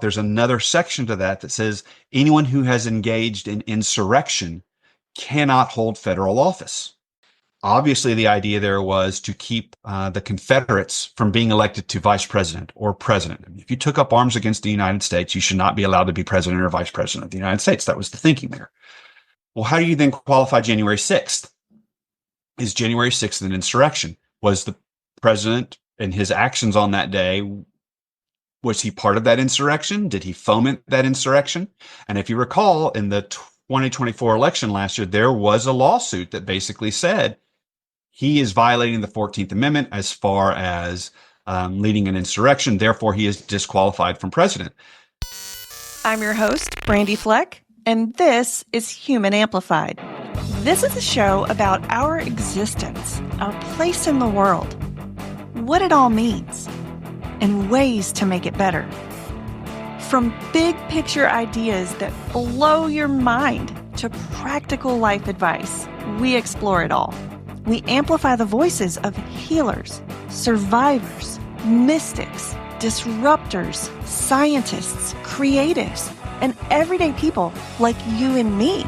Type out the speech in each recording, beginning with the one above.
There's another section to that that says anyone who has engaged in insurrection cannot hold federal office. Obviously, the idea there was to keep the Confederates from being elected to vice president or president. If you took up arms against the United States, you should not be allowed to be president or vice president of the United States. That was the thinking there. Well, how do you then qualify January 6th? Is January 6th an insurrection? Was the president and his actions on that day, was he part of that insurrection? Did he foment that insurrection? And if you recall, in the 2024 election last year, there was a lawsuit that basically said he is violating the 14th Amendment as far as leading an insurrection. Therefore, he is disqualified from president. I'm your host, Brandi Fleck, and this is Human Amplified. This is a show about our existence, our place in the world, what it all means, and ways to make it better. From big picture ideas that blow your mind to practical life advice, we explore it all. We amplify the voices of healers, survivors, mystics, disruptors, scientists, creatives, and everyday people like you and me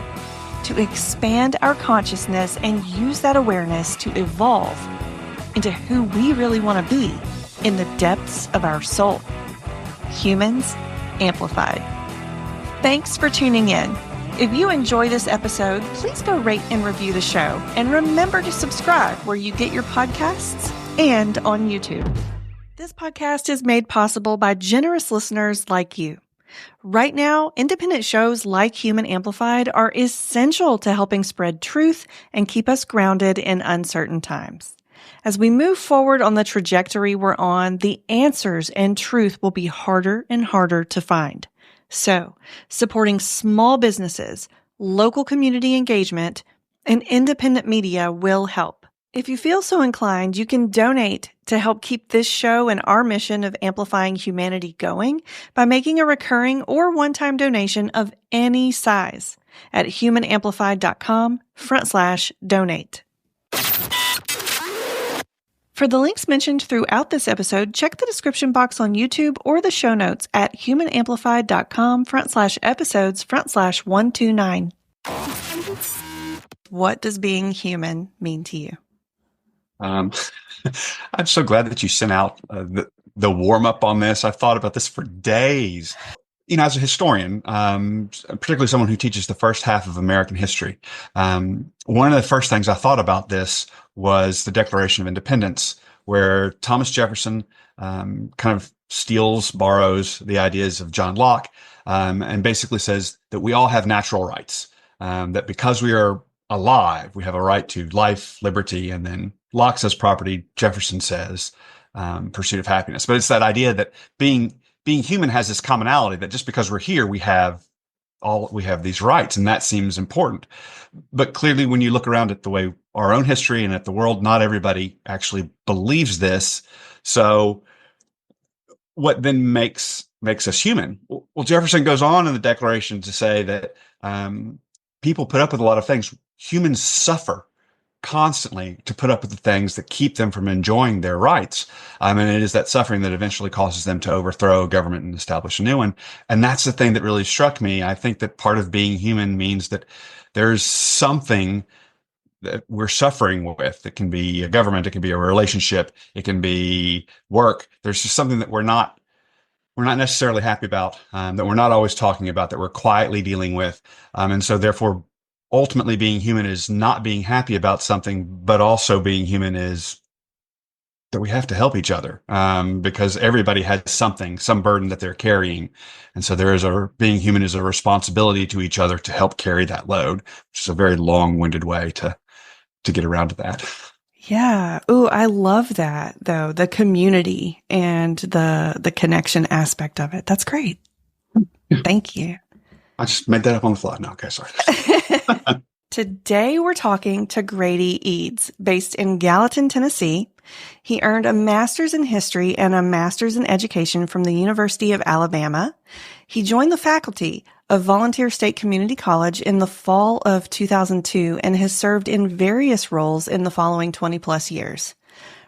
to expand our consciousness and use that awareness to evolve into who we really want to be in the depths of our soul. Humans Amplified. Thanks for tuning in. If you enjoy this episode, please go rate and review the show. And remember to subscribe where you get your podcasts and on YouTube. This podcast is made possible by generous listeners like you. Right now, independent shows like Human Amplified are essential to helping spread truth and keep us grounded in uncertain times. As we move forward on the trajectory we're on, the answers and truth will be harder and harder to find. So, supporting small businesses, local community engagement, and independent media will help. If you feel so inclined, you can donate to help keep this show and our mission of amplifying humanity going by making a recurring or one-time donation of any size at humanamplified.com/donate. For the links mentioned throughout this episode, check the description box on YouTube or the show notes at humanamplified.com/episodes/129. What does being human mean to you? I'm so glad that you sent out the warm-up on this. I've thought about this for days. You know, as a historian, particularly someone who teaches the first half of American history, one of the first things I thought about this was the Declaration of Independence, where Thomas Jefferson kind of borrows the ideas of John Locke, and basically says that we all have natural rights, that because we are alive, we have a right to life, liberty, and then Locke says property, Jefferson says pursuit of happiness. But it's that idea that being human has this commonality that just because we're here, we have these rights, and that seems important. But clearly, when you look around at the way our own history and at the world, not everybody actually believes this. So what then makes us human? Well, Jefferson goes on in the Declaration to say that people put up with a lot of things. Humans suffer constantly to put up with the things that keep them from enjoying their rights. And it is that suffering that eventually causes them to overthrow a government and establish a new one. And that's the thing that really struck me. I think that part of being human means that there's something that we're suffering with. It can be a government, it can be a relationship, it can be work. There's just something that we're not necessarily happy about, that we're not always talking about, that we're quietly dealing with. And so therefore, ultimately being human is not being happy about something, but also being human is that we have to help each other, because everybody has some burden that they're carrying. And so being human is a responsibility to each other to help carry that load, which is a very long-winded way to get around to that. Yeah. Ooh, I love that though. The community and the connection aspect of it. That's great. Thank you. I just made that up on the fly. No, okay, sorry. Today we're talking to Grady Eades, based in Gallatin, Tennessee. He earned a master's in history and a master's in education from the University of Alabama. He joined the faculty of Volunteer State Community College in the fall of 2002 and has served in various roles in the following 20 plus years.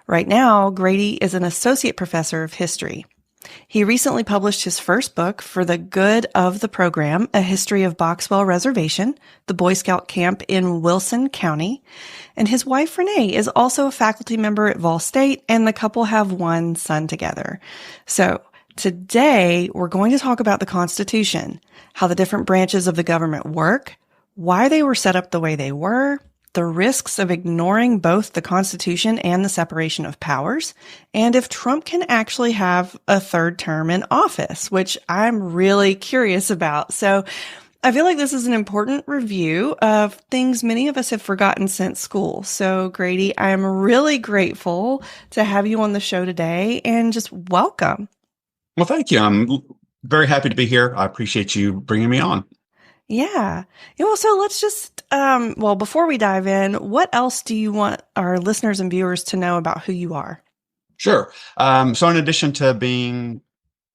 Right now, Grady is an associate professor of history. He recently published his first book, For the Good of the Program, A History of Boxwell Reservation, the Boy Scout camp in Wilson County. And his wife, Renee, is also a faculty member at Vol State, and the couple have one son together. So today we're going to talk about the Constitution, how the different branches of the government work, why they were set up the way they were, the risks of ignoring both the Constitution and the separation of powers, and if Trump can actually have a third term in office, which I'm really curious about. So I feel like this is an important review of things many of us have forgotten since school. So Grady, I'm really grateful to have you on the show today, and just welcome. Well, thank you. I'm very happy to be here. I appreciate you bringing me on. Yeah. Well, so let's just, before we dive in, what else do you want our listeners and viewers to know about who you are? Sure. So in addition to being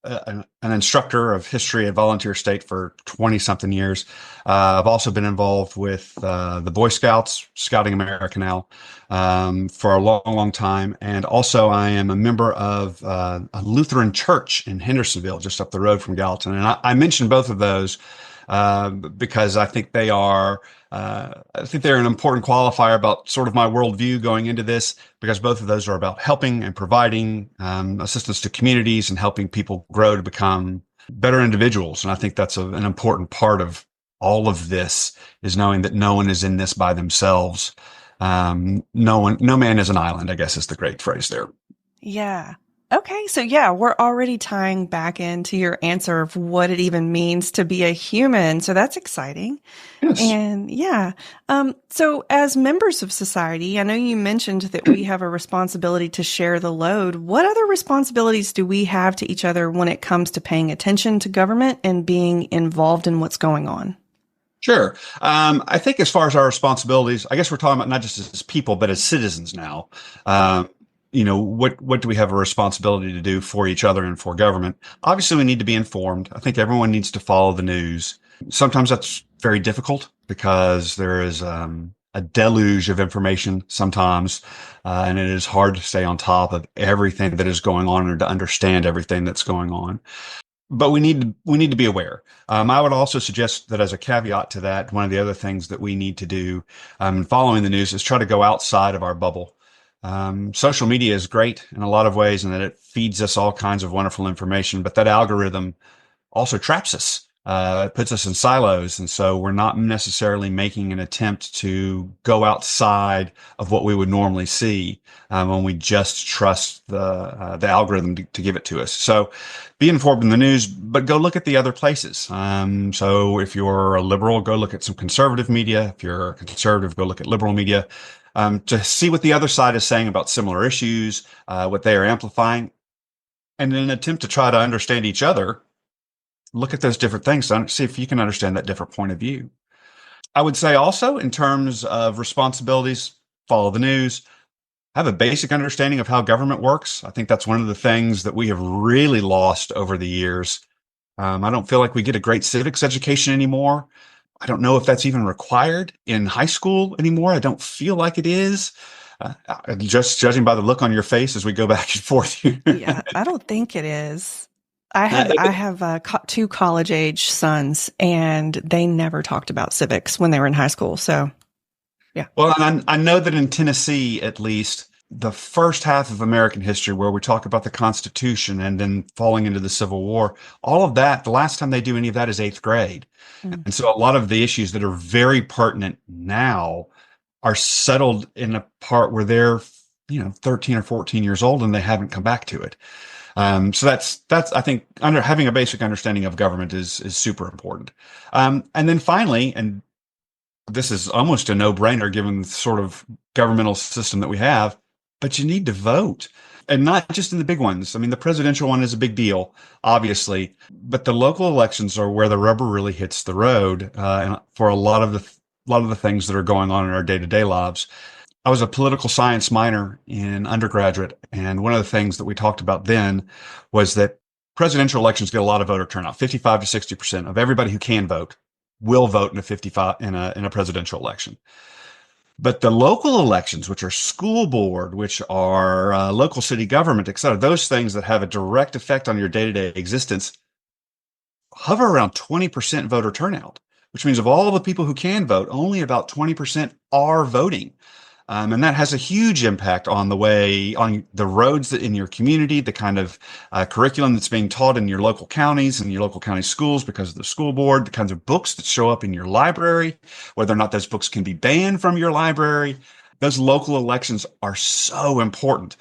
an instructor of history at Volunteer State for 20 something years, I've also been involved with the Boy Scouts, Scouting America now, for a long, long time. And also I am a member of a Lutheran church in Hendersonville, just up the road from Gallatin. And I mentioned both of those because I think they're an important qualifier about sort of my worldview going into this, because both of those are about helping and providing assistance to communities and helping people grow to become better individuals. And I think that's an important part of all of this, is knowing that no one is in this by themselves. No man is an island, I guess is the great phrase there. Yeah. Okay. So yeah, we're already tying back into your answer of what it even means to be a human. So that's exciting. Yes. And yeah. So as members of society, I know you mentioned that we have a responsibility to share the load. What other responsibilities do we have to each other when it comes to paying attention to government and being involved in what's going on? Sure. I think as far as our responsibilities, I guess we're talking about not just as people, but as citizens now. What do we have a responsibility to do for each other and for government? Obviously, we need to be informed. I think everyone needs to follow the news. Sometimes that's very difficult because there is a deluge of information sometimes, and it is hard to stay on top of everything that is going on or to understand everything that's going on. But we need to be aware. I would also suggest that as a caveat to that, one of the other things that we need to do following the news is try to go outside of our bubble. Social media is great in a lot of ways, and that it feeds us all kinds of wonderful information, but that algorithm also traps us. It puts us in silos. And so we're not necessarily making an attempt to go outside of what we would normally see, when we just trust the algorithm to give it to us. So be informed in the news, but go look at the other places. So if you're a liberal, go look at some conservative media. If you're a conservative, go look at liberal media. To see what the other side is saying about similar issues, what they are amplifying, and in an attempt to try to understand each other, look at those different things to see if you can understand that different point of view. I would say also, in terms of responsibilities, follow the news, have a basic understanding of how government works. I think that's one of the things that we have really lost over the years. I don't feel like we get a great civics education anymore. I don't know if that's even required in high school anymore. I don't feel like it is. Just judging by the look on your face as we go back and forth here. Yeah, I don't think it is. I have two college age sons, and they never talked about civics when they were in high school. So, yeah. Well, and I know that in Tennessee, at least, the first half of American history, where we talk about the Constitution and then falling into the Civil War, all of that, the last time they do any of that is eighth grade. Mm-hmm. And so a lot of the issues that are very pertinent now are settled in a part where they're, 13 or 14 years old and they haven't come back to it. So that's, I think, having a basic understanding of government is super important. And then finally, and this is almost a no-brainer given the sort of governmental system that we have, but you need to vote. And not just in the big ones. I mean, the presidential one is a big deal, obviously, but the local elections are where the rubber really hits the road, and for a lot of the things that are going on in our day-to-day lives. I was a political science minor in undergraduate, and one of the things that we talked about then was that presidential elections get a lot of voter turnout. 55 to 60% of everybody who can vote will vote in a presidential election. But the local elections, which are school board, which are local city government, et cetera, those things that have a direct effect on your day-to-day existence, hover around 20% voter turnout, which means of all the people who can vote, only about 20% are voting. And that has a huge impact on on the roads that in your community, the kind of curriculum that's being taught in your local counties and your local county schools because of the school board, the kinds of books that show up in your library, whether or not those books can be banned from your library. Those local elections are so important.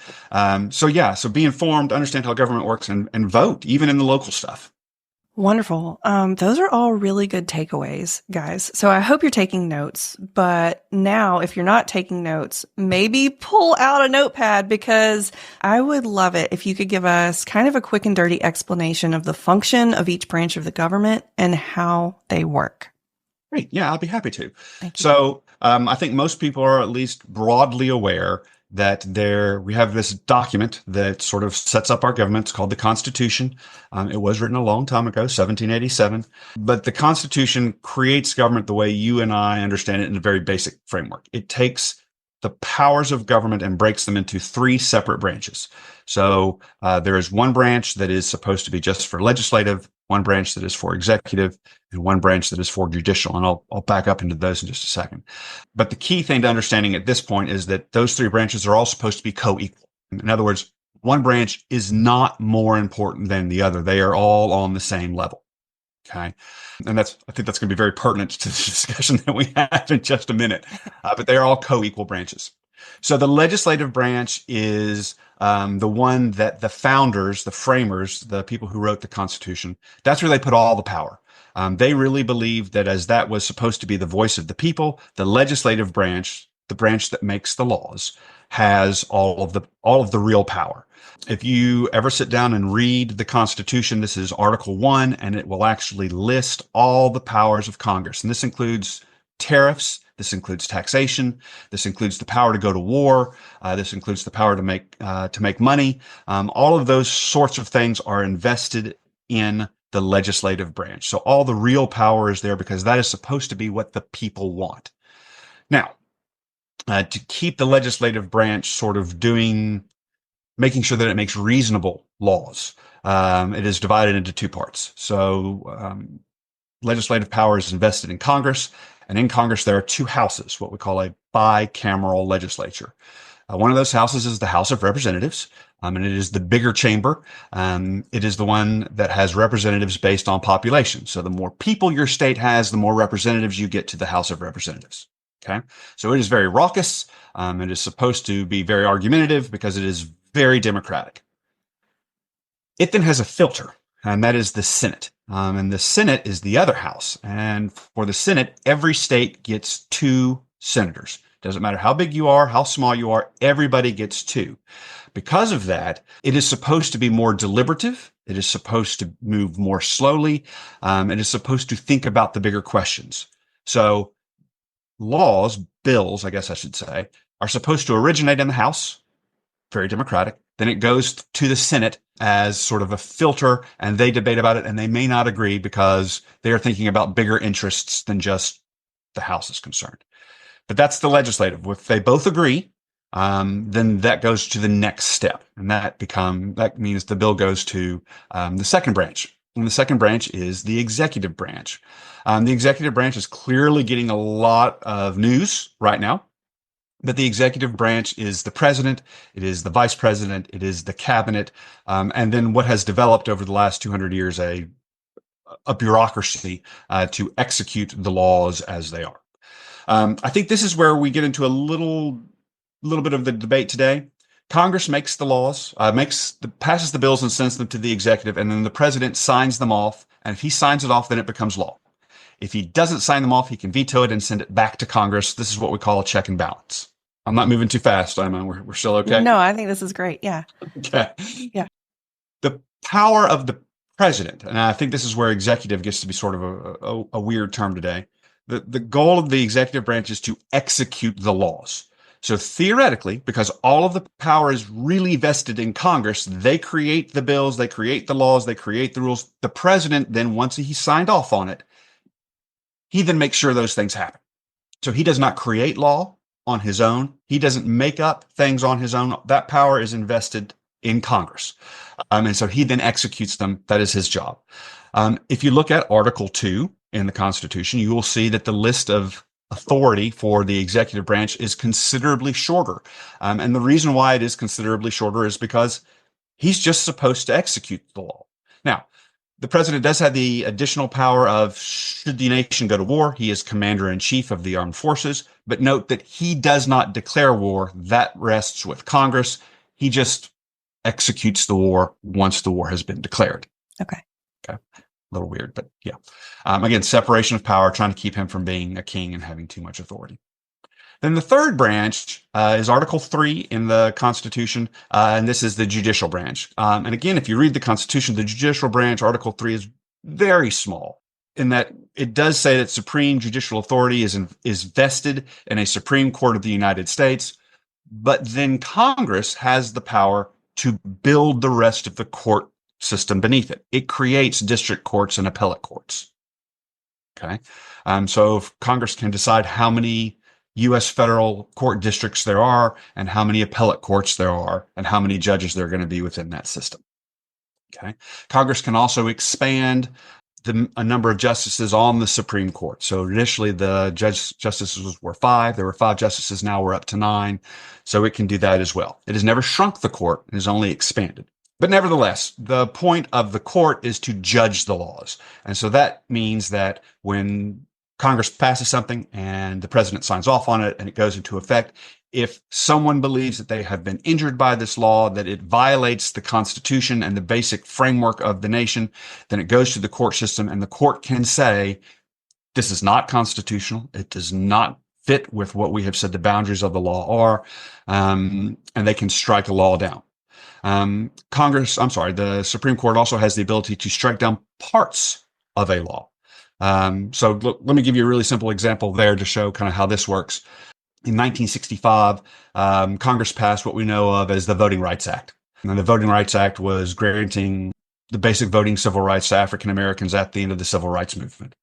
So be informed, understand how government works, and vote, even in the local stuff. Wonderful. Those are all really good takeaways, guys. So I hope you're taking notes. But now, if you're not taking notes, maybe pull out a notepad, because I would love it if you could give us kind of a quick and dirty explanation of the function of each branch of the government and how they work. Great. Yeah, I'll be happy to. Thank you. So I think most people are at least broadly aware that we have this document that sort of sets up our government. It's called the Constitution. It was written a long time ago, 1787. But the Constitution creates government the way you and I understand it in a very basic framework. It takes the powers of government and breaks them into three separate branches. So there is one branch that is supposed to be just for legislative, one branch that is for executive, and one branch that is for judicial. And I'll back up into those in just a second. But the key thing to understanding at this point is that those three branches are all supposed to be co-equal. In other words, one branch is not more important than the other. They are all on the same level. Okay. And I think that's going to be very pertinent to the discussion that we have in just a minute. But they are all co-equal branches. So the legislative branch is the one that the founders, the framers, the people who wrote the Constitution, that's where they put all the power. They really believed that as that was supposed to be the voice of the people, the legislative branch, the branch that makes the laws, has all of the real power. If you ever sit down and read the Constitution, this is Article 1, and it will actually list all the powers of Congress. And this includes tariffs. This includes taxation. This includes the power to go to war. This includes the power to make money. All of those sorts of things are invested in the legislative branch. So all the real power is there because that is supposed to be what the people want. Now, to keep the legislative branch sort of making sure that it makes reasonable laws, it is divided into two parts. So legislative power is invested in Congress. And in Congress, there are two houses, what we call a bicameral legislature. One of those houses is the House of Representatives, and it is the bigger chamber. It is the one that has representatives based on population. So the more people your state has, the more representatives you get to the House of Representatives. Okay, so it is very raucous. It is supposed to be very argumentative because it is very democratic. It then has a filter, and that is the Senate. And the Senate is the other house. And for the Senate, every state gets two senators. Doesn't matter how big you are, how small you are, everybody gets two. Because of that, it is supposed to be more deliberative. It is supposed to move more slowly. It is supposed to think about the bigger questions. So bills, I guess I should say, are supposed to originate in the House, very democratic. Then it goes to the Senate as sort of a filter, and they debate about it, and they may not agree because they are thinking about bigger interests than just the House is concerned. But that's the legislative. If they both agree, then that goes to the next step, and that means the bill goes to the second branch. And the second branch is the executive branch. The executive branch is clearly getting a lot of news right now. But the executive branch is the president, it is the vice president, it is the cabinet, and then what has developed over the last 200 years, a bureaucracy to execute the laws as they are. I think this is where we get into a little bit of the debate today. Congress makes the laws, passes the bills and sends them to the executive, and then the president signs them off. And if he signs it off, then it becomes law. If he doesn't sign them off, he can veto it and send it back to Congress. This is what we call a check and balance. I'm not moving too fast, am I? We're still okay? No, I think this is great. Yeah. Okay. Yeah. The power of the president, and I think this is where executive gets to be sort of a weird term today. The goal of the executive branch is to execute the laws. So theoretically, because all of the power is really vested in Congress, they create the bills, they create the laws, they create the rules. The president then, once he's signed off on it, he then makes sure those things happen. So he does not create law on his own. He doesn't make up things on his own. That power is invested in Congress. And so he then executes them. That is his job. If you look at Article 2 in the Constitution, you will see that the list of authority for the executive branch is considerably shorter. And the reason why it is considerably shorter is because he's just supposed to execute the law. Now, the president does have the additional power of, should the nation go to war, he is commander in chief of the armed forces. But note that he does not declare war. That rests with Congress. He just executes the war once the war has been declared. Okay. A little weird, but yeah. Again, separation of power, trying to keep him from being a king and having too much authority. Then the third branch is Article 3 in the Constitution, and this is the judicial branch. And again, if you read the Constitution, the judicial branch, Article 3, is very small in that it does say that supreme judicial authority is vested in a Supreme Court of the United States, but then Congress has the power to build the rest of the court system beneath it. It creates district courts and appellate courts. Okay. So if Congress can decide how many U.S. federal court districts there are and how many appellate courts there are and how many judges there are going to be within that system. Okay. Congress can also expand a number of justices on the Supreme Court. So initially the justices were 5. There were 5 justices. Now we're up to 9. So it can do that as well. It has never shrunk the court. It has only expanded. But nevertheless, the point of the court is to judge the laws. And so that means that when Congress passes something and the president signs off on it and it goes into effect, if someone believes that they have been injured by this law, that it violates the Constitution and the basic framework of the nation, then it goes to the court system and the court can say, this is not constitutional. It does not fit with what we have said the boundaries of the law are. And they can strike a law down. The Supreme Court also has the ability to strike down parts of a law. So look, let me give you a really simple example there to show kind of how this works. In 1965, Congress passed what we know of as the Voting Rights Act. And the Voting Rights Act was granting the basic voting civil rights to African Americans at the end of the civil rights movement.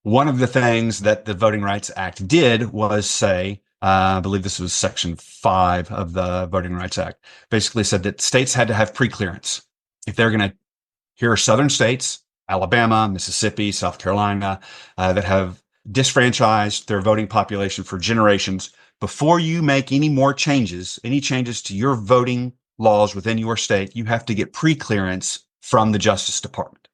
One of the things that the Voting Rights Act did was say, I believe this was Section 5 of the Voting Rights Act, basically said that states had to have preclearance. If they're going to, here are southern states, Alabama, Mississippi, South Carolina, that have disfranchised their voting population for generations. Before you make any more changes, any changes to your voting laws within your state, you have to get preclearance from the Justice Department.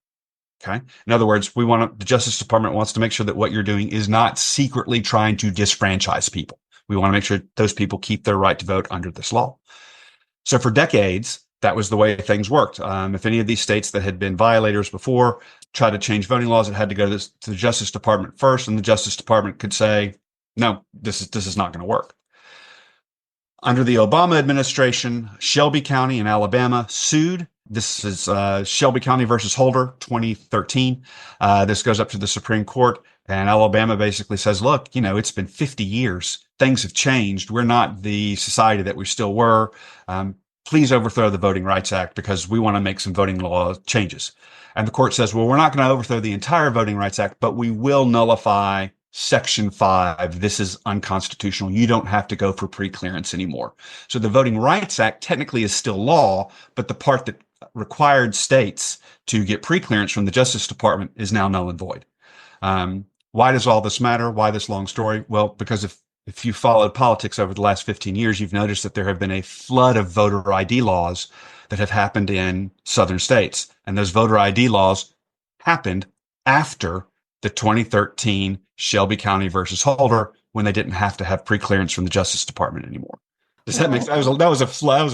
Okay. In other words, the Justice Department wants to make sure that what you're doing is not secretly trying to disfranchise people. We want to make sure those people keep their right to vote under this law. So for decades, that was the way things worked. If any of these states that had been violators before tried to change voting laws, it had to go to the Justice Department first, and the Justice Department could say, no, this is not going to work. Under the Obama administration, Shelby County in Alabama sued. This is Shelby County versus Holder, 2013. This goes up to the Supreme Court, and Alabama basically says, look, it's been 50 years. Things have changed. We're not the society that we still were. Please overthrow the Voting Rights Act because we want to make some voting law changes. And the court says, well, we're not going to overthrow the entire Voting Rights Act, but we will nullify Section 5. This is unconstitutional. You don't have to go for preclearance anymore. So the Voting Rights Act technically is still law, but the part that required states to get preclearance from the Justice Department is now null and void. Why does all this matter? Why this long story? Well, because if you followed politics over the last 15 years, you've noticed that there have been a flood of voter ID laws that have happened in southern states. And those voter ID laws happened after the 2013 Shelby County versus Holder, when they didn't have to have preclearance from the Justice Department anymore. Does that make sense? That was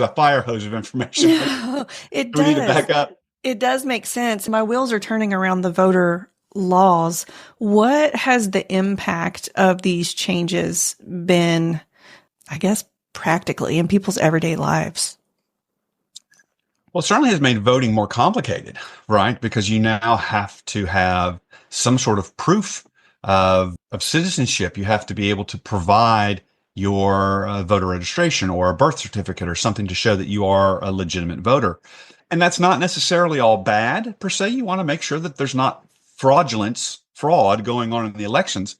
a fire hose of information. No, it does. We need to back up. It does make sense. My wheels are turning around the voter laws. What has the impact of these changes been, I guess, practically in people's everyday lives? Well, it certainly has made voting more complicated, right? Because you now have to have some sort of proof of citizenship. You have to be able to provide your voter registration or a birth certificate or something to show that you are a legitimate voter. And that's not necessarily all bad per se. You want to make sure that there's not fraudulence fraud going on in the elections.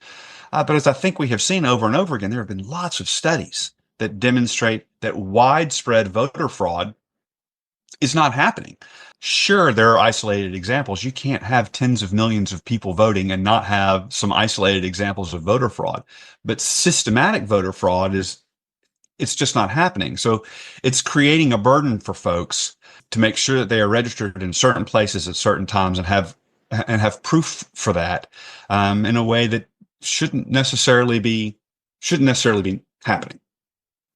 But as I think we have seen over and over again, there have been lots of studies that demonstrate that widespread voter fraud is not happening. Sure, there are isolated examples. You can't have tens of millions of people voting and not have some isolated examples of voter fraud. But systematic voter fraud it's just not happening. So it's creating a burden for folks to make sure that they are registered in certain places at certain times and have proof for that in a way that shouldn't necessarily be happening.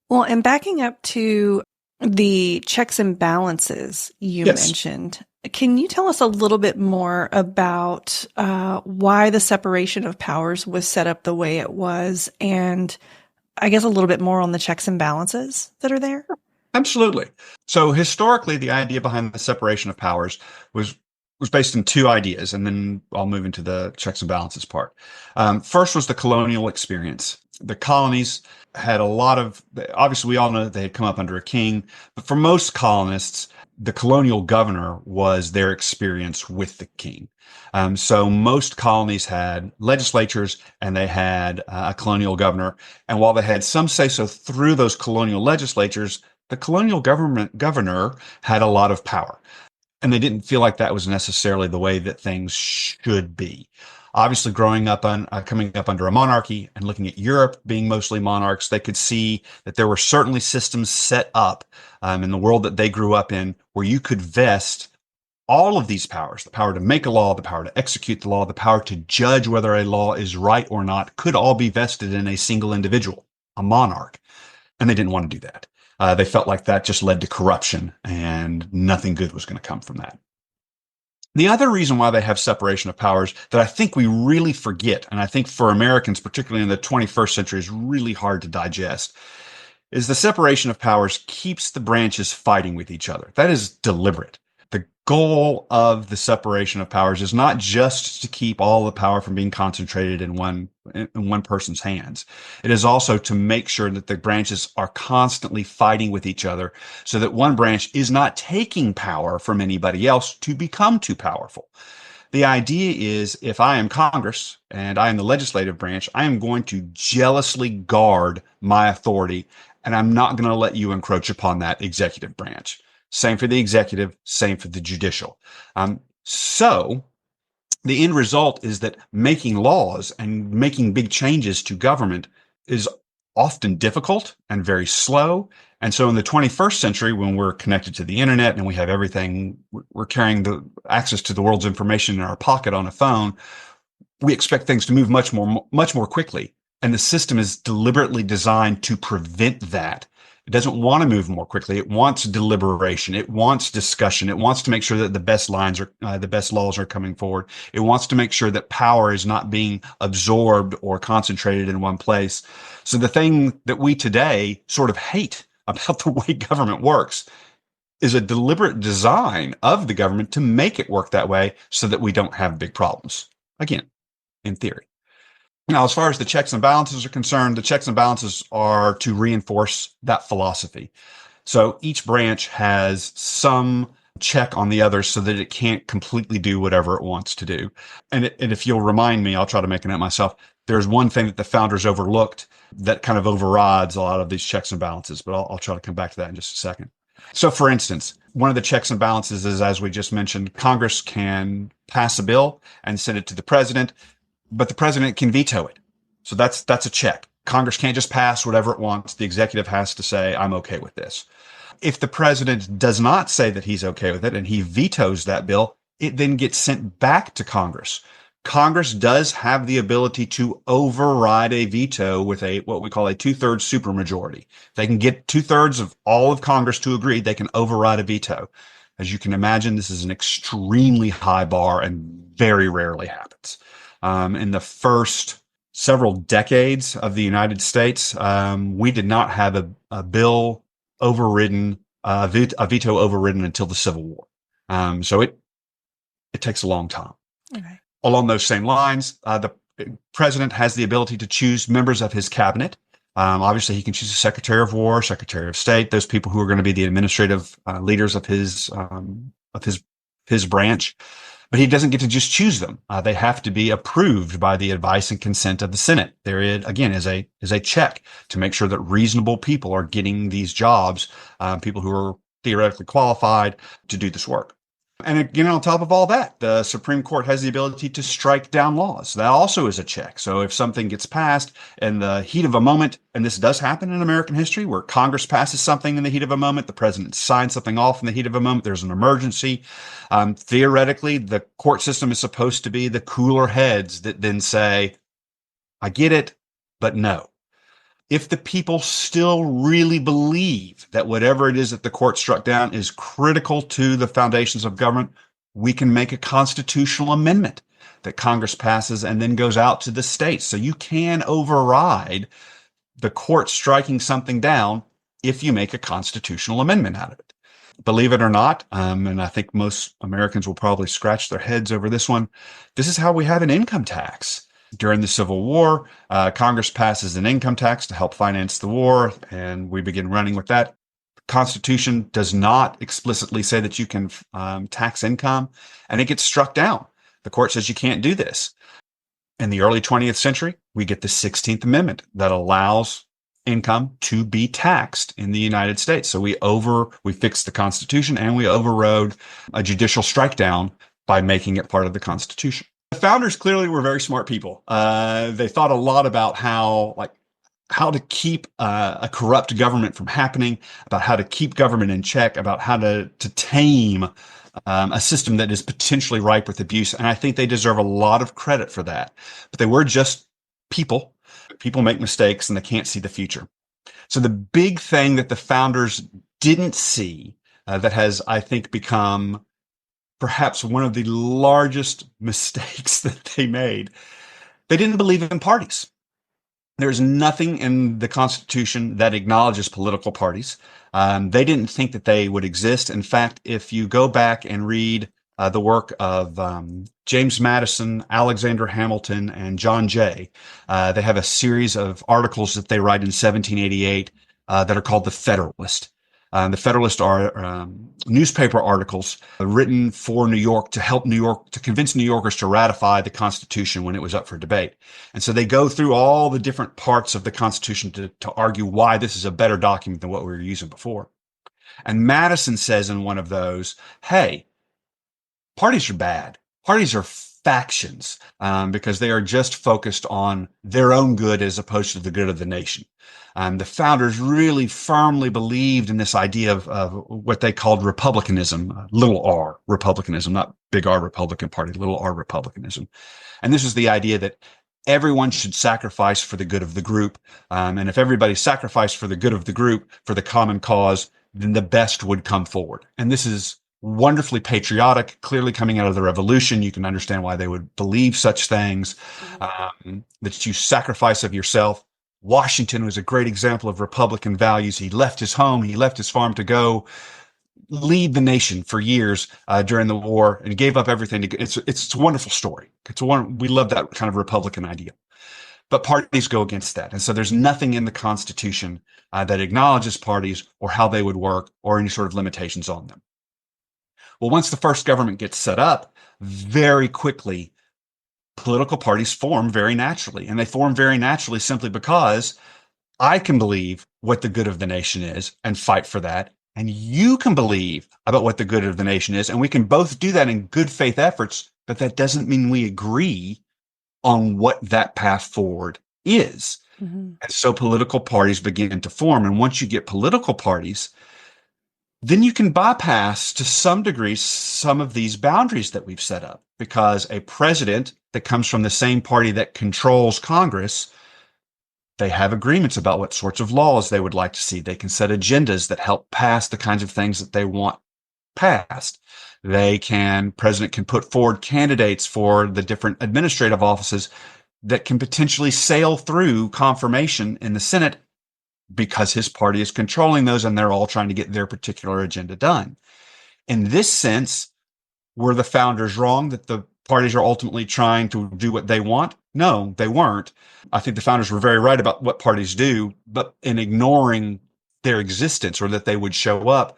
Well, and backing up to the checks and balances you mentioned, can you tell us a little bit more about why the separation of powers was set up the way it was, and I guess a little bit more on the checks and balances that are there? Absolutely. So historically, the idea behind the separation of powers was based in two ideas, and then I'll move into the checks and balances part. First was the colonial experience. The colonies had a lot of, obviously we all know that they had come up under a king, but for most colonists, the colonial governor was their experience with the king. So most colonies had legislatures and they had a colonial governor. And while they had some say-so through those colonial legislatures, the colonial governor had a lot of power. And they didn't feel like that was necessarily the way that things should be. Obviously, growing up coming up under a monarchy and looking at Europe being mostly monarchs, they could see that there were certainly systems set up in the world that they grew up in where you could vest all of these powers, the power to make a law, the power to execute the law, the power to judge whether a law is right or not, could all be vested in a single individual, a monarch. And they didn't want to do that. They felt like that just led to corruption and nothing good was going to come from that. The other reason why they have separation of powers that I think we really forget, and I think for Americans, particularly in the 21st century, is really hard to digest, is the separation of powers keeps the branches fighting with each other. That is deliberate. The goal of the separation of powers is not just to keep all the power from being concentrated in one person's hands. It is also to make sure that the branches are constantly fighting with each other so that one branch is not taking power from anybody else to become too powerful. The idea is if I am Congress and I am the legislative branch, I am going to jealously guard my authority and I'm not going to let you encroach upon that executive branch. Same for the executive, same for the judicial. So the end result is that making laws and making big changes to government is often difficult and very slow. And so in the 21st century, when we're connected to the internet and we have everything, we're carrying the access to the world's information in our pocket on a phone, we expect things to move much more quickly. And the system is deliberately designed to prevent that. It doesn't want to move more quickly. It wants deliberation. It wants discussion. It wants to make sure that the best laws are coming forward. It wants to make sure that power is not being absorbed or concentrated in one place. So the thing that we today sort of hate about the way government works is a deliberate design of the government to make it work that way so that we don't have big problems. Again, in theory. Now, as far as the checks and balances are concerned, the checks and balances are to reinforce that philosophy. So each branch has some check on the other so that it can't completely do whatever it wants to do. And if you'll remind me, I'll try to make a note myself. There's one thing that the founders overlooked that kind of overrides a lot of these checks and balances, but I'll try to come back to that in just a second. So for instance, one of the checks and balances is, as we just mentioned, Congress can pass a bill and send it to the president, but the president can veto it. So that's a check. Congress can't just pass whatever it wants. The executive has to say, I'm okay with this. If the president does not say that he's okay with it and he vetoes that bill, it then gets sent back to Congress. Congress does have the ability to override a veto with what we call a 2/3 supermajority. If they can get 2/3 of all of Congress to agree, they can override a veto. As you can imagine, this is an extremely high bar and very rarely happens. In the first several decades of the United States, we did not have a bill overridden, a veto overridden until the Civil War. So it takes a long time. Okay. Along those same lines, the president has the ability to choose members of his cabinet. Obviously, he can choose a Secretary of War, Secretary of State, those people who are going to be the administrative leaders of his branch. But he doesn't get to just choose them. They have to be approved by the advice and consent of the Senate. There, again, is a check to make sure that reasonable people are getting these jobs, people who are theoretically qualified to do this work. And again, on top of all that, the Supreme Court has the ability to strike down laws. That also is a check. So if something gets passed in the heat of a moment, and this does happen in American history, where Congress passes something in the heat of a moment, the president signs something off in the heat of a moment, there's an emergency. Theoretically, the court system is supposed to be the cooler heads that then say, I get it, but no. If the people still really believe that whatever it is that the court struck down is critical to the foundations of government, we can make a constitutional amendment that Congress passes and then goes out to the states. So you can override the court striking something down if you make a constitutional amendment out of it. Believe it or not, and I think most Americans will probably scratch their heads over this one, this is how we have an income tax. During the Civil War, Congress passes an income tax to help finance the war, and we begin running with that. The Constitution does not explicitly say that you can tax income, and it gets struck down. The court says you can't do this. In the early 20th century, we get the 16th Amendment that allows income to be taxed in the United States. So we fixed the Constitution, and we overrode a judicial strike down by making it part of the Constitution. The founders clearly were very smart people. They thought a lot about how to keep a corrupt government from happening, about how to keep government in check, about how to tame a system that is potentially ripe with abuse. And I think they deserve a lot of credit for that. But they were just people. People make mistakes and they can't see the future. So the big thing that the founders didn't see that has, I think, become perhaps one of the largest mistakes that they made. They didn't believe in parties. There's nothing in the Constitution that acknowledges political parties. They didn't think that they would exist. In fact, if you go back and read the work of James Madison, Alexander Hamilton, and John Jay, they have a series of articles that they write in 1788 that are called the Federalist. The Federalist are newspaper articles written for New York to help New York, to convince New Yorkers to ratify the Constitution when it was up for debate. And so they go through all the different parts of the Constitution to argue why this is a better document than what we were using before. And Madison says in one of those, hey, parties are bad. Parties are factions because they are just focused on their own good as opposed to the good of the nation. The founders really firmly believed in this idea of what they called republicanism, little r republicanism, not big R Republican Party, little r republicanism. And this is the idea that everyone should sacrifice for the good of the group. And if everybody sacrificed for the good of the group, for the common cause, then the best would come forward. And this is wonderfully patriotic, clearly coming out of the revolution. You can understand why they would believe such things, that you sacrifice of yourself. Washington was a great example of Republican values. He left his home, he left his farm to go lead the nation for years during the war, and gave up everything. It's a wonderful story. We love that kind of Republican idea. But parties go against that. And so there's nothing in the Constitution that acknowledges parties or how they would work or any sort of limitations on them. Well, once the first government gets set up, very quickly, political parties form very naturally. And they form very naturally simply because I can believe what the good of the nation is and fight for that. And you can believe about what the good of the nation is. And we can both do that in good faith efforts, but that doesn't mean we agree on what that path forward is. Mm-hmm. And so political parties begin to form. And once you get political parties, then you can bypass to some degree some of these boundaries that we've set up, because a president that comes from the same party that controls Congress, they have agreements about what sorts of laws they would like to see. They can set agendas that help pass the kinds of things that they want passed. President can put forward candidates for the different administrative offices that can potentially sail through confirmation in the Senate because his party is controlling those and they're all trying to get their particular agenda done. In this sense, were the founders wrong that the parties are ultimately trying to do what they want? No, they weren't. I think the founders were very right about what parties do, but in ignoring their existence or that they would show up,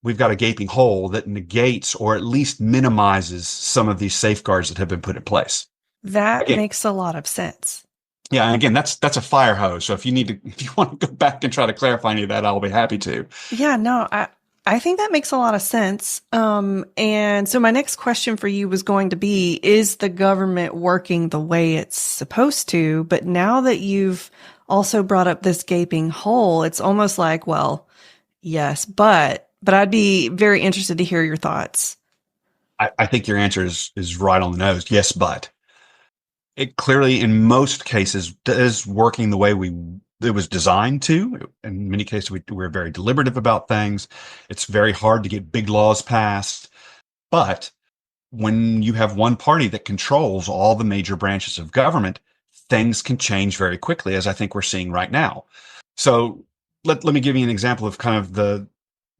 we've got a gaping hole that negates or at least minimizes some of these safeguards that have been put in place. That Again, makes a lot of sense. yeah, and again, that's a fire hose. So if you want to go back and try to clarify any of that, I'll be happy to. Yeah, no, I think that makes a lot of sense. And so my next question for you was going to be, is the government working the way it's supposed to? But now that you've also brought up this gaping hole, it's almost like, well, yes, but I'd be very interested to hear your thoughts. I think your answer is right on the nose. Yes, but it clearly, in most cases, is working the way it was designed to. In many cases, we're very deliberative about things. It's very hard to get big laws passed. But when you have one party that controls all the major branches of government, things can change very quickly, as I think we're seeing right now. So let me give you an example of kind of the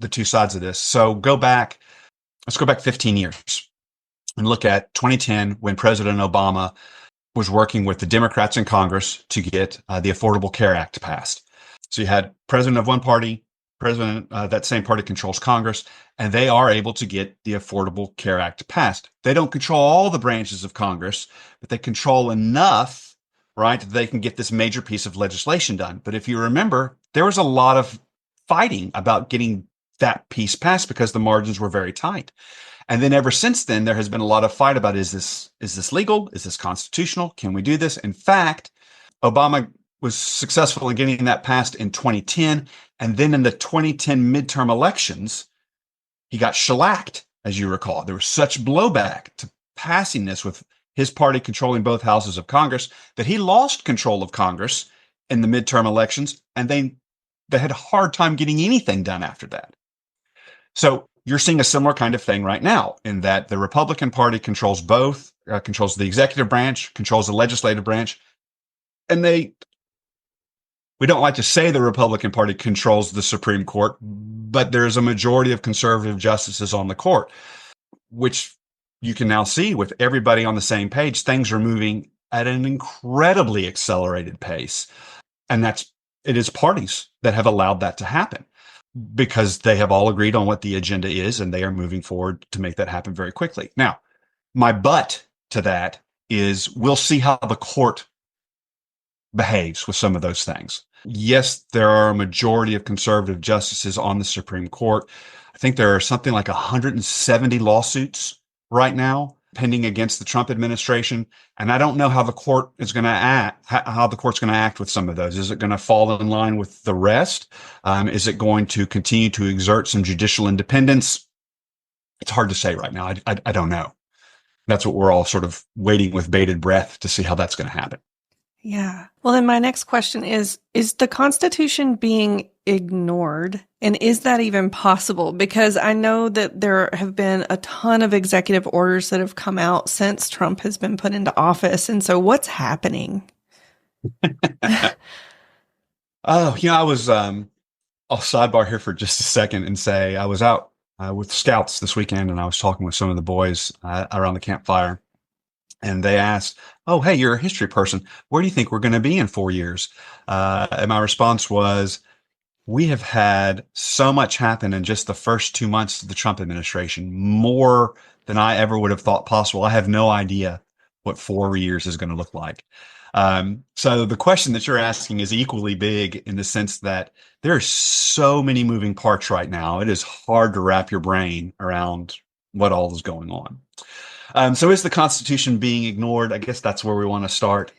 two sides of this. So let's go back 15 years and look at 2010 when President Obama was working with the Democrats in Congress to get the Affordable Care Act passed. So you had president of one party, that same party controls Congress, and they are able to get the Affordable Care Act passed. They don't control all the branches of Congress, but they control enough, right, that they can get this major piece of legislation done. But if you remember, there was a lot of fighting about getting that piece passed because the margins were very tight. And then ever since then, there has been a lot of fight about, is this legal? Is this constitutional? Can we do this? In fact, Obama was successful in getting that passed in 2010. And then in the 2010 midterm elections, he got shellacked, as you recall. There was such blowback to passing this with his party controlling both houses of Congress that he lost control of Congress in the midterm elections. And they had a hard time getting anything done after that. So you're seeing a similar kind of thing right now in that the Republican Party controls both, controls the executive branch, controls the legislative branch. And we don't like to say the Republican Party controls the Supreme Court, but there's a majority of conservative justices on the court, which you can now see with everybody on the same page. Things are moving at an incredibly accelerated pace. And it is parties that have allowed that to happen, because they have all agreed on what the agenda is and they are moving forward to make that happen very quickly. Now, my but to that is we'll see how the court behaves with some of those things. Yes, there are a majority of conservative justices on the Supreme Court. I think there are something like 170 lawsuits right now pending against the Trump administration. And I don't know how the court is going to act, how the court's going to act with some of those. Is it going to fall in line with the rest? Is it going to continue to exert some judicial independence? It's hard to say right now. I don't know. That's what we're all sort of waiting with bated breath to see how that's going to happen. Yeah. Well, then my next question is the Constitution being ignored? And is that even possible? Because I know that there have been a ton of executive orders that have come out since Trump has been put into office. And so what's happening? Oh, I was, I'll sidebar here for just a second and say I was out with scouts this weekend and I was talking with some of the boys around the campfire. And they asked, "Oh, hey, you're a history person. Where do you think we're going to be in 4 years?" And my response was, we have had so much happen in just the first 2 months of the Trump administration, more than I ever would have thought possible. I have no idea what 4 years is going to look like. So the question that you're asking is equally big in the sense that there are so many moving parts right now. It is hard to wrap your brain around what all is going on. So is the Constitution being ignored? I guess that's where we want to start.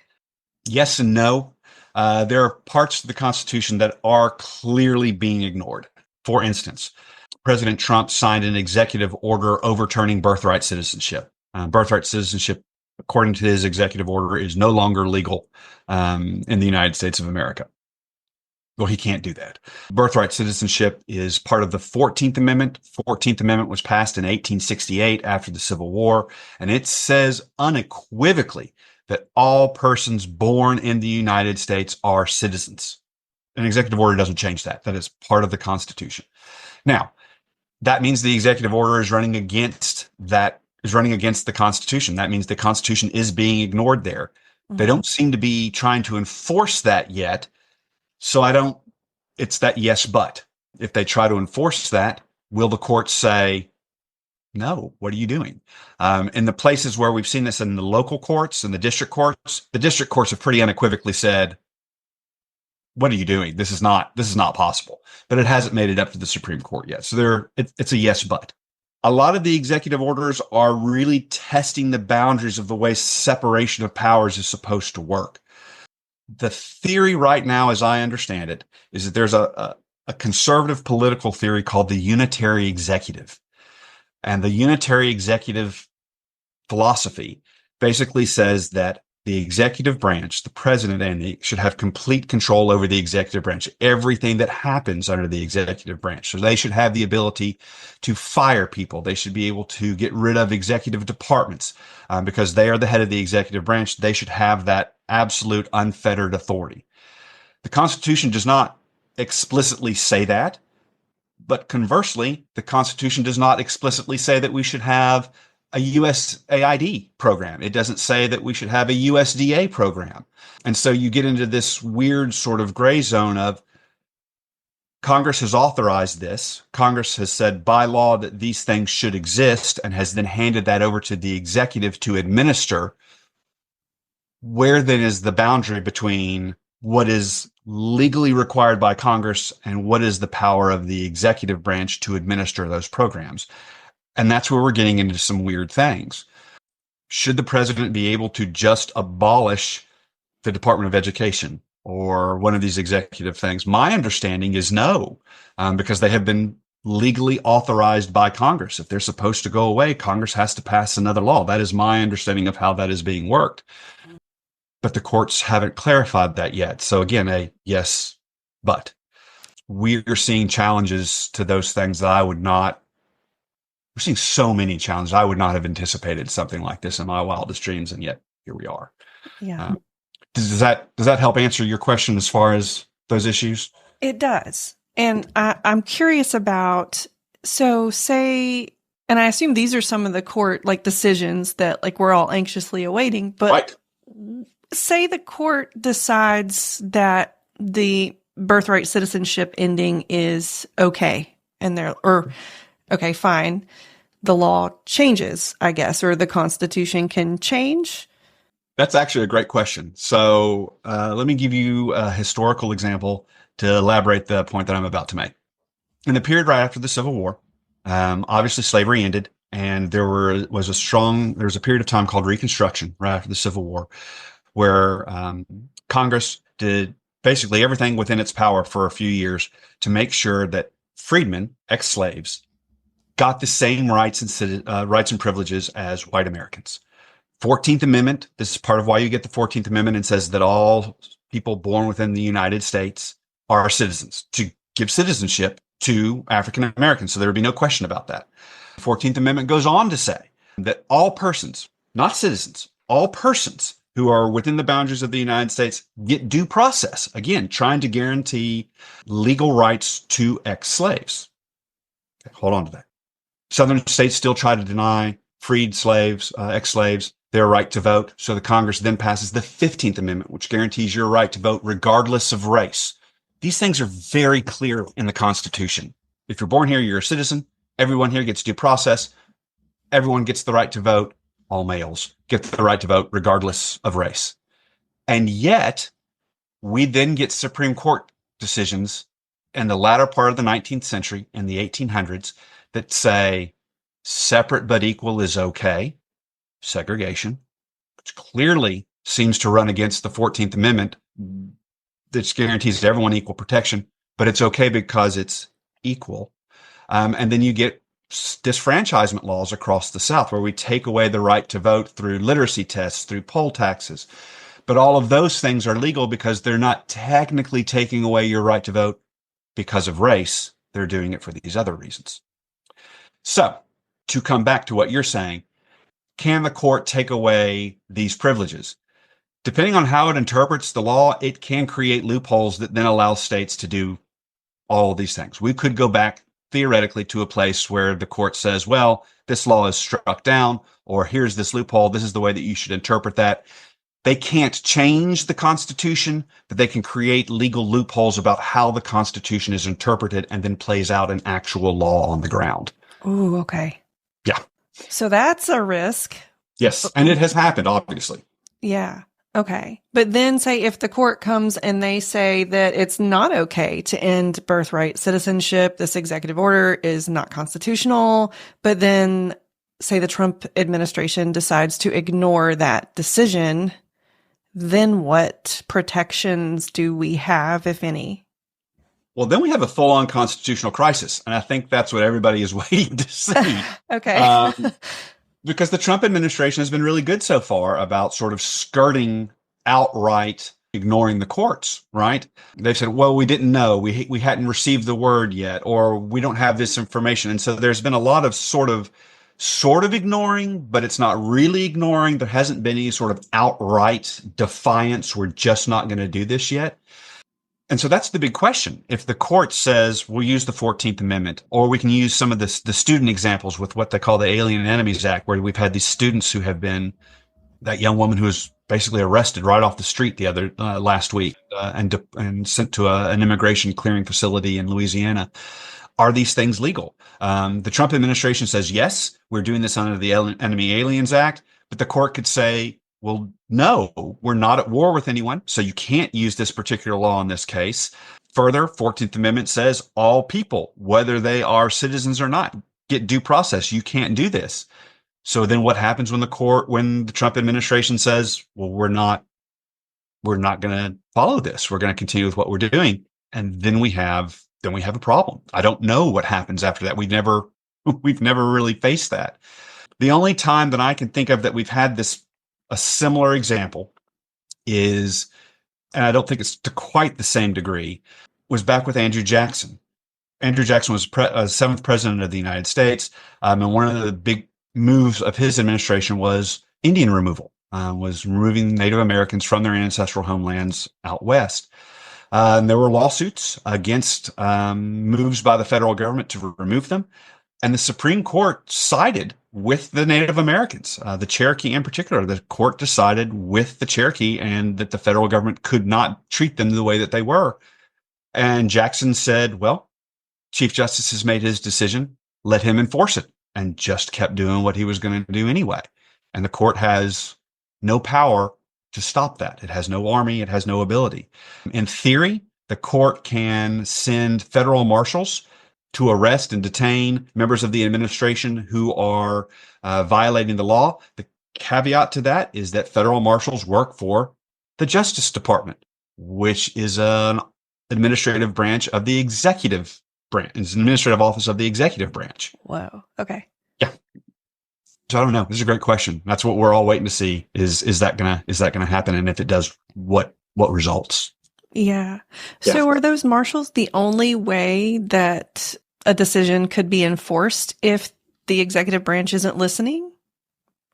Yes and no. There are parts of the Constitution that are clearly being ignored. For instance, President Trump signed an executive order overturning birthright citizenship. Birthright citizenship, according to his executive order, is no longer legal in the United States of America. Well, he can't do that. Birthright citizenship is part of the 14th Amendment. 14th Amendment was passed in 1868 after the Civil War, and it says unequivocally that all persons born in the United States are citizens. An executive order doesn't change that. That is part of the Constitution. Now, that means the executive order is running against the Constitution. That means the Constitution is being ignored there. Mm-hmm. They don't seem to be trying to enforce that yet. So it's that yes, but if they try to enforce that, will the courts say, no, what are you doing? In the places where we've seen this in the local courts and the district courts have pretty unequivocally said, what are you doing? This is not possible. But it hasn't made it up to the Supreme Court yet. So it's a yes, but. A lot of the executive orders are really testing the boundaries of the way separation of powers is supposed to work. The theory right now, as I understand it, is that there's a conservative political theory called the unitary executive. And the unitary executive philosophy basically says that the executive branch, the president, should have complete control over the executive branch, everything that happens under the executive branch. So they should have the ability to fire people. They should be able to get rid of executive departments because they are the head of the executive branch. They should have that absolute unfettered authority. The Constitution does not explicitly say that. But conversely, the Constitution does not explicitly say that we should have a USAID program. It doesn't say that we should have a USDA program. And so you get into this weird sort of gray zone of Congress has authorized this. Congress has said by law that these things should exist and has then handed that over to the executive to administer. Where then is the boundary between what is legally required by Congress and what is the power of the executive branch to administer those programs? And that's where we're getting into some weird things. Should the president be able to just abolish the Department of Education or one of these executive things? My understanding is no, because they have been legally authorized by Congress. If they're supposed to go away, Congress has to pass another law. That is my understanding of how that is being worked. But the courts haven't clarified that yet. So again, a yes, but. We're seeing challenges to those things that we're seeing so many challenges. I would not have anticipated something like this in my wildest dreams, and yet here we are. Yeah. Does that help answer your question as far as those issues? It does. And I'm curious about, so say, and I assume these are some of the court decisions that we're all anxiously awaiting, but right. Say the court decides that the birthright citizenship ending is okay, and okay, fine. The law changes, I guess, or the Constitution can change. That's actually a great question. So let me give you a historical example to elaborate the point that I'm about to make. In the period right after the Civil War, obviously slavery ended, and there was a period of time called Reconstruction right after the Civil War, where Congress did basically everything within its power for a few years to make sure that freedmen, ex-slaves, got the same rights and privileges as white Americans. 14th Amendment, this is part of why you get the 14th Amendment, and says that all people born within the United States are citizens, to give citizenship to African Americans. So there would be no question about that. The 14th Amendment goes on to say that all persons, not citizens, all persons who are within the boundaries of the United States get due process. Again, trying to guarantee legal rights to ex-slaves. Okay, hold on to that. Southern states still try to deny freed slaves, ex-slaves, their right to vote. So the Congress then passes the 15th Amendment, which guarantees your right to vote regardless of race. These things are very clear in the Constitution. If you're born here, you're a citizen. Everyone here gets due process. Everyone gets the right to vote. All males get the right to vote regardless of race. And yet, we then get Supreme Court decisions in the latter part of the 19th century, in the 1800s, that say separate but equal is okay. Segregation, which clearly seems to run against the 14th Amendment, that guarantees everyone equal protection, but it's okay because it's equal. And then you get disfranchisement laws across the South, where we take away the right to vote through literacy tests, through poll taxes. But all of those things are legal because they're not technically taking away your right to vote because of race. They're doing it for these other reasons. So, to come back to what you're saying, can the court take away these privileges? Depending on how it interprets the law, it can create loopholes that then allow states to do all of these things. We could go back theoretically to a place where the court says, well, this law is struck down, or here's this loophole. This is the way that you should interpret that. They can't change the Constitution, but they can create legal loopholes about how the Constitution is interpreted and then plays out in actual law on the ground. Ooh, okay. Yeah. So that's a risk. Yes. And it has happened, obviously. Yeah. Okay. But then say if the court comes and they say that it's not okay to end birthright citizenship, this executive order is not constitutional, but then say the Trump administration decides to ignore that decision, then what protections do we have, if any? Well, then we have a full-on constitutional crisis. And I think that's what everybody is waiting to see. Okay. Because the Trump administration has been really good so far about sort of skirting outright ignoring the courts, right? They've said, well, we didn't know. We hadn't received the word yet, or we don't have this information. And so there's been a lot of sort of ignoring, but it's not really ignoring. There hasn't been any sort of outright defiance. We're just not going to do this yet. And so that's the big question. If the court says we'll use the 14th Amendment, or we can use some of the student examples with what they call the Alien Enemies Act, where we've had these students who have been, that young woman who was basically arrested right off the street the other last week and sent to an immigration clearing facility in Louisiana. Are these things legal? The Trump administration says, yes, we're doing this under the Enemy Aliens Act, but the court could say, well, no, we're not at war with anyone, so you can't use this particular law in this case. Further, 14th Amendment says all people, whether they are citizens or not, get due process. You can't do this. So then what happens when the Trump administration says, well, we're not going to follow this. We're going to continue with what we're doing. And then we have a problem. I don't know what happens after that. We've never really faced that. The only time that I can think of that we've had a similar example is, and I don't think it's to quite the same degree, was back with Andrew Jackson. Andrew Jackson was seventh president of the United States. And one of the big moves of his administration was Indian removal, was removing Native Americans from their ancestral homelands out west. And there were lawsuits against moves by the federal government to remove them. And the Supreme Court sided with the Native Americans, the Cherokee in particular. The court decided with the Cherokee and that the federal government could not treat them the way that they were. And Jackson said, well, Chief Justice has made his decision. Let him enforce it, and just kept doing what he was going to do anyway. And the court has no power to stop that. It has no army. It has no ability. In theory, the court can send federal marshals to arrest and detain members of the administration who are violating the law. The caveat to that is that federal marshals work for the Justice Department, which is an administrative branch of the executive branch. It's an administrative office of the executive branch. Whoa. Okay. Yeah. So I don't know. This is a great question. That's what we're all waiting to see. Is that gonna happen? And if it does, what results? Yeah. So are those marshals the only way that a decision could be enforced if the executive branch isn't listening?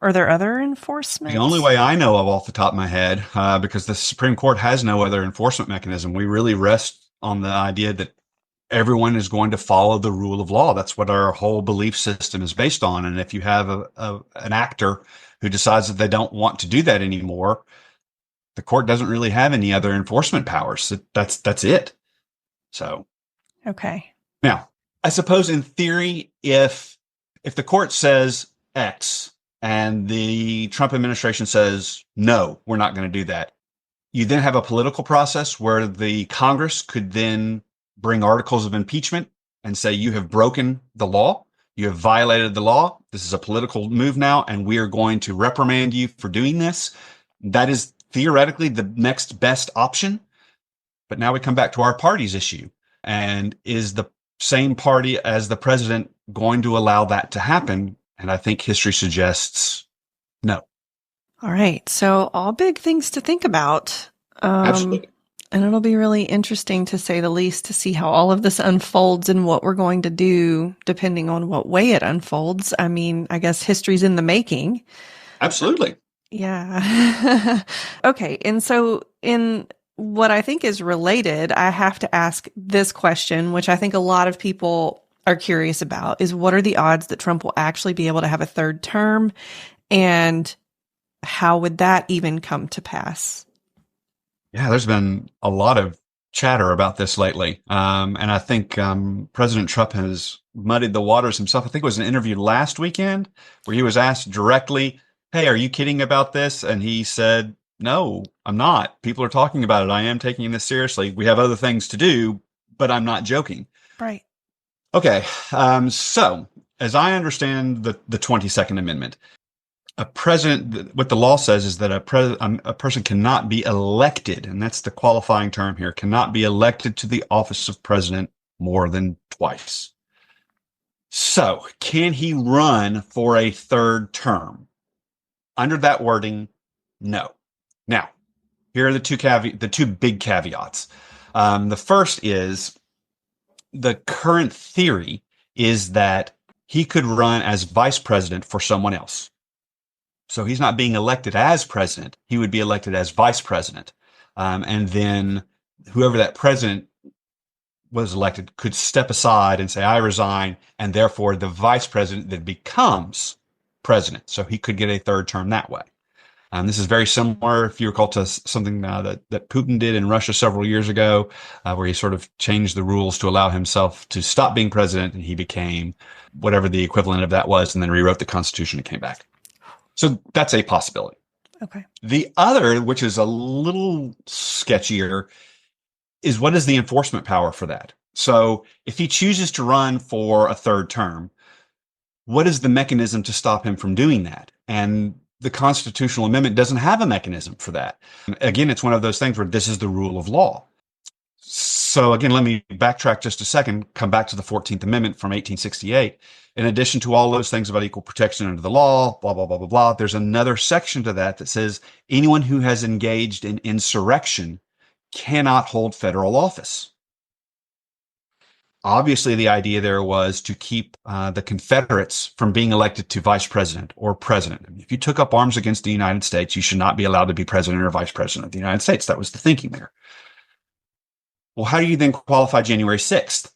Are there other enforcement? The only way I know of off the top of my head, because the Supreme Court has no other enforcement mechanism. We really rest on the idea that everyone is going to follow the rule of law. That's what our whole belief system is based on. And if you have an actor who decides that they don't want to do that anymore, the court doesn't really have any other enforcement powers. That's it. So, okay. Now, I suppose in theory, if the court says X and the Trump administration says, no, we're not going to do that, you then have a political process where the Congress could then bring articles of impeachment and say, you have broken the law. You have violated the law. This is a political move now, and we are going to reprimand you for doing this. That is theoretically the next best option. But now we come back to our party's issue. And is the same party as the president going to allow that to happen? And I think history suggests no. All right. So all big things to think about. Absolutely. And it'll be really interesting, to say the least, to see how all of this unfolds and what we're going to do depending on what way it unfolds. I mean, I guess history's in the making. Absolutely. Yeah. Okay. And so in what I think is related, I have to ask this question, which I think a lot of people are curious about, is what are the odds that Trump will actually be able to have a third term? And how would that even come to pass? Yeah, there's been a lot of chatter about this lately. And I think President Trump has muddied the waters himself. I think it was an interview last weekend where he was asked directly, "Hey, are you kidding about this?" And he said, "No, I'm not. People are talking about it. I am taking this seriously. We have other things to do, but I'm not joking." Right. Okay. So as I understand the 22nd Amendment, a president, what the law says is that a person cannot be elected, and that's the qualifying term here, cannot be elected to the office of president more than twice. So can he run for a third term? Under that wording, no. Now, here are the two big caveats. The first is the current theory is that he could run as vice president for someone else. So he's not being elected as president. He would be elected as vice president. And then whoever that president was elected could step aside and say, "I resign." And therefore the vice president then becomes president. So he could get a third term that way. This is very similar, if you recall, to something that Putin did in Russia several years ago, where he sort of changed the rules to allow himself to stop being president, and he became whatever the equivalent of that was, and then rewrote the Constitution and came back. So that's a possibility. Okay. The other, which is a little sketchier, is what is the enforcement power for that? So if he chooses to run for a third term, what is the mechanism to stop him from doing that? And the constitutional amendment doesn't have a mechanism for that. Again, it's one of those things where this is the rule of law. So again, let me backtrack just a second, come back to the 14th Amendment from 1868. In addition to all those things about equal protection under the law, blah, blah, blah, blah, blah, there's another section to that says anyone who has engaged in insurrection cannot hold federal office. Obviously, the idea there was to keep the Confederates from being elected to vice president or president. If you took up arms against the United States, you should not be allowed to be president or vice president of the United States. That was the thinking there. Well, how do you then qualify January 6th?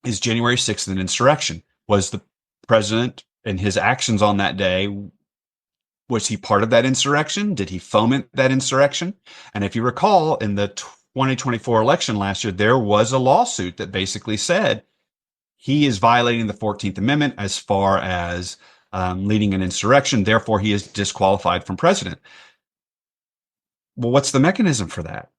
Is January 6th an insurrection? Was the president and his actions on that day, was he part of that insurrection? Did he foment that insurrection? And if you recall, in the 2024 election last year, there was a lawsuit that basically said he is violating the 14th Amendment as far as leading an insurrection. Therefore, he is disqualified from president. Well, what's the mechanism for that?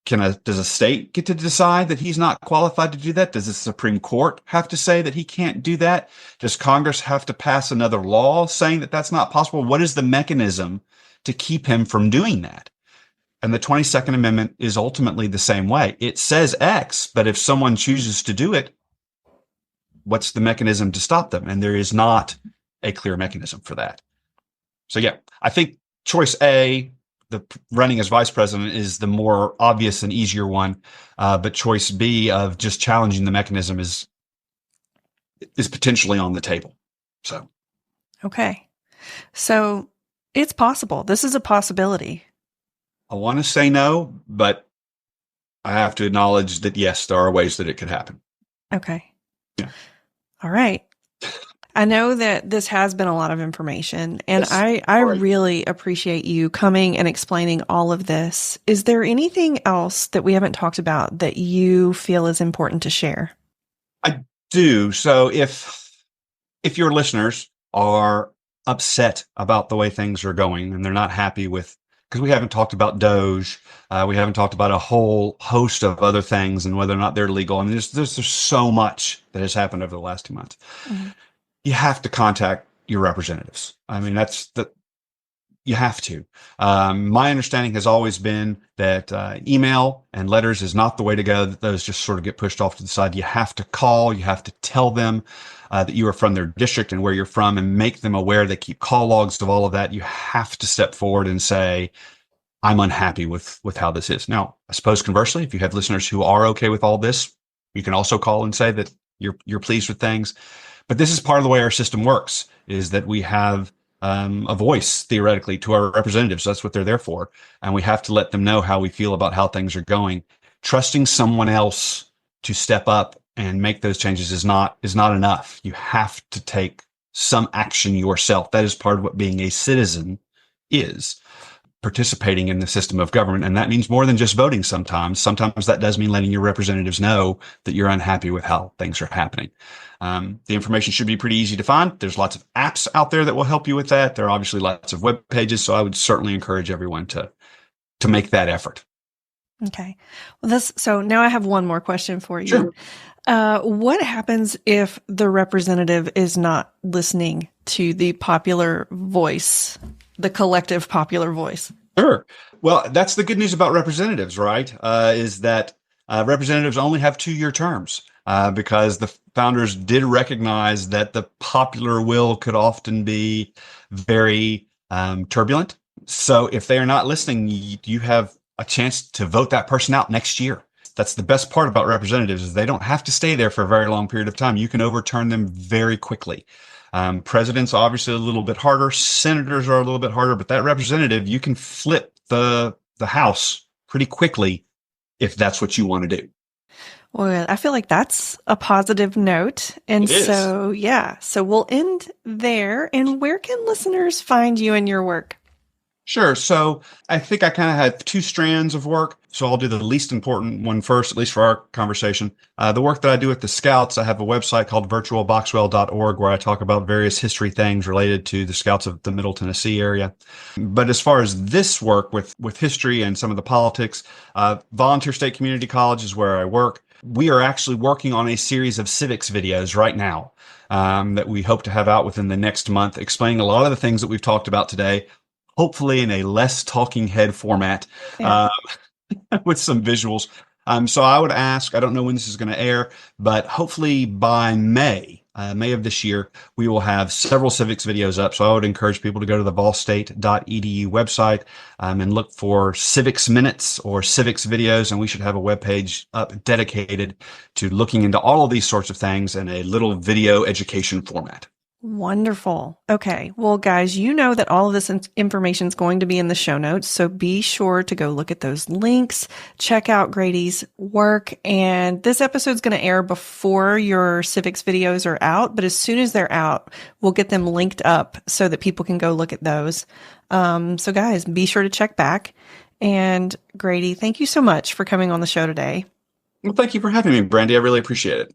Does a state get to decide that he's not qualified to do that? Does the Supreme Court have to say that he can't do that? Does Congress have to pass another law saying that that's not possible? What is the mechanism to keep him from doing that? And the 22nd Amendment is ultimately the same way. It says X, but if someone chooses to do it, what's the mechanism to stop them? And there is not a clear mechanism for that. So yeah, I think choice A, the running as vice president, is the more obvious and easier one. But choice B of just challenging the mechanism is potentially on the table. So. Okay. So it's possible. This is a possibility. I want to say no, but I have to acknowledge that, yes, there are ways that it could happen. Okay. Yeah. All right. I know that this has been a lot of information, and Yes. I really appreciate you coming and explaining all of this. Is there anything else that we haven't talked about that you feel is important to share? I do. So if your listeners are upset about the way things are going and they're not happy with, because we haven't talked about Doge, we haven't talked about a whole host of other things and whether or not they're legal. I mean, there's so much that has happened over the last 2 months. Mm-hmm. You have to contact your representatives. I mean, you have to. My understanding has always been that email and letters is not the way to go, that those just sort of get pushed off to the side. You have to call, you have to tell them that you are from their district and where you're from, and make them aware. They keep call logs of all of that. You have to step forward and say, I'm unhappy with how this is. Now, I suppose conversely, if you have listeners who are okay with all this, you can also call and say that you're pleased with things. But this is part of the way our system works, is that we have a voice, theoretically, to our representatives. That's what they're there for. And we have to let them know how we feel about how things are going. Trusting someone else to step up and make those changes is not enough. You have to take some action yourself. That is part of what being a citizen is participating in the system of government. And that means more than just voting sometimes. Sometimes that does mean letting your representatives know that you're unhappy with how things are happening. The information should be pretty easy to find. There's lots of apps out there that will help you with that. There are obviously lots of web pages. So I would certainly encourage everyone to make that effort. Okay. Well, so now I have one more question for you. Sure. What happens if the representative is not listening to the popular voice, the collective popular voice? Sure. Well, that's the good news about representatives, right? Is that representatives only have 2-year terms because the founders did recognize that the popular will could often be very turbulent. So if they are not listening, you have a chance to vote that person out next year. That's the best part about representatives is they don't have to stay there for a very long period of time. You can overturn them very quickly. Presidents obviously a little bit harder. Senators are a little bit harder, but that representative, you can flip the House pretty quickly if that's what you want to do. Well, I feel like that's a positive note. And so, yeah, so we'll end there. And where can listeners find you and your work? Sure. So I think I kind of had 2 strands of work. So I'll do the least important one first, at least for our conversation. The work that I do with the Scouts, I have a website called virtualboxwell.org where I talk about various history things related to the Scouts of the Middle Tennessee area. But as far as this work with history and some of the politics, Volunteer State Community College is where I work. We are actually working on a series of civics videos right now that we hope to have out within the next month, explaining a lot of the things that we've talked about today, hopefully in a less talking head format, with some visuals. So I would ask, I don't know when this is going to air, but hopefully by May of this year, we will have several civics videos up. So I would encourage people to go to the volstate.edu website and look for civics minutes or civics videos. And we should have a webpage up dedicated to looking into all of these sorts of things in a little video education format. Wonderful. Okay. Well, guys, you know that all of this information is going to be in the show notes. So be sure to go look at those links, check out Grady's work. And this episode is going to air before your civics videos are out. But as soon as they're out, we'll get them linked up so that people can go look at those. So guys, be sure to check back. And Grady, thank you so much for coming on the show today. Well, thank you for having me, Brandi. I really appreciate it.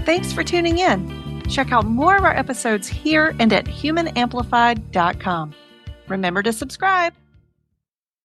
Thanks for tuning in. Check out more of our episodes here and at humanamplified.com. Remember to subscribe.